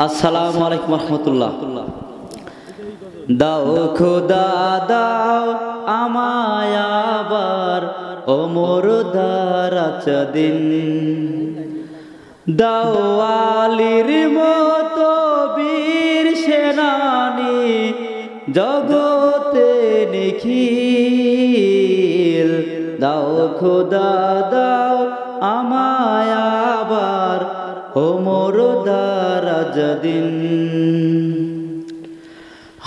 আসসালামু আলাইকুম রহমতুল্লাহ। দাও খোদা দাও আমায় আবার ওমর দারাজ দিন, দাও আলীর মতো বীর সেনানী জগতে নিখিল। দাও খোদা দাও আমায় আবার ওমর দারাজ দিন।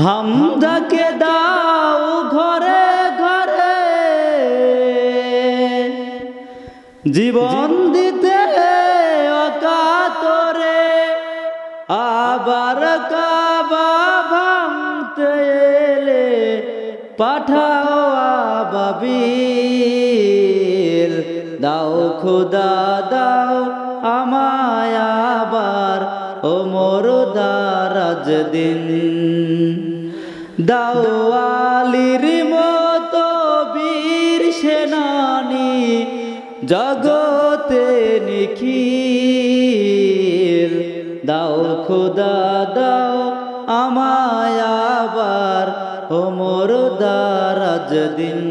হামজাকে দাও ঘরে ঘরে জীবন দিতে অকাতরে, আবার কাবা ভাঙতে এলে পাঠাও আবাবিল। দাও খোদা দাও আমায় আবার ওমর দারাজ দিন, দাও আলীর মতো বীর সেনানী জগতে নিখিল। দাও খোদা দাও আমায় আবার ওমর দারাজ দিন।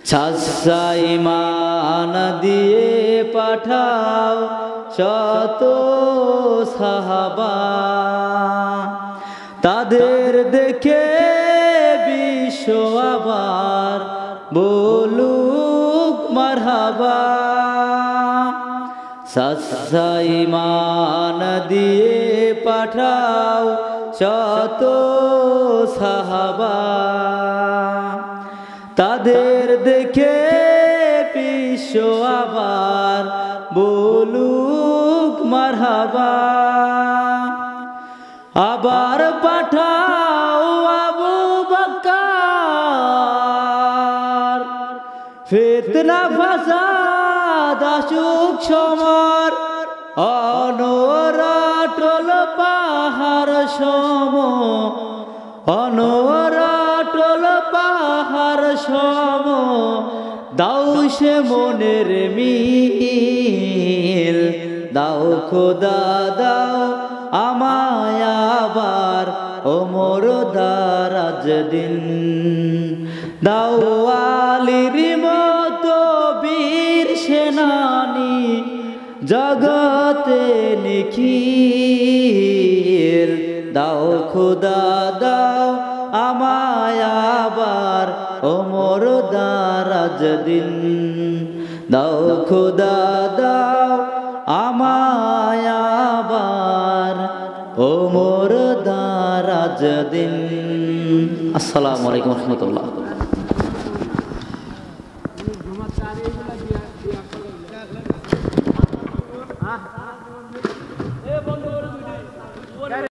সাচ্চা ঈমান দিয়ে পাঠাও শত সাহাবা, তাদের দেখে বিশ্ব আবার বলুক মারহাবা। সাচ্চা ঈমান দিয়ে পাঠাও শত সাহাবা, তাদের দেখে বিশ্ব আবার বলুক মারহাবা। আবার পাঠাও আবু বকর, ফিতনা ফাসাদ আসুক সমর, অনরাটল পাহাড় সম, অনরাটল পাহাড় সম, দাও সে মনের মিল। দাও খোদা দাও আমায় আবার ওমর দারাজ দিন, দাও আলীর মতো বীর সেনানী জগতে নিখিল। দাও খোদা দাও আমায় আবার ওমর দারাজ দিন, দাও খোদা দাও আমায় আবার ওমর দারাজ দিন। আসসালামু আলাইকুম রহমতুল্লাহ।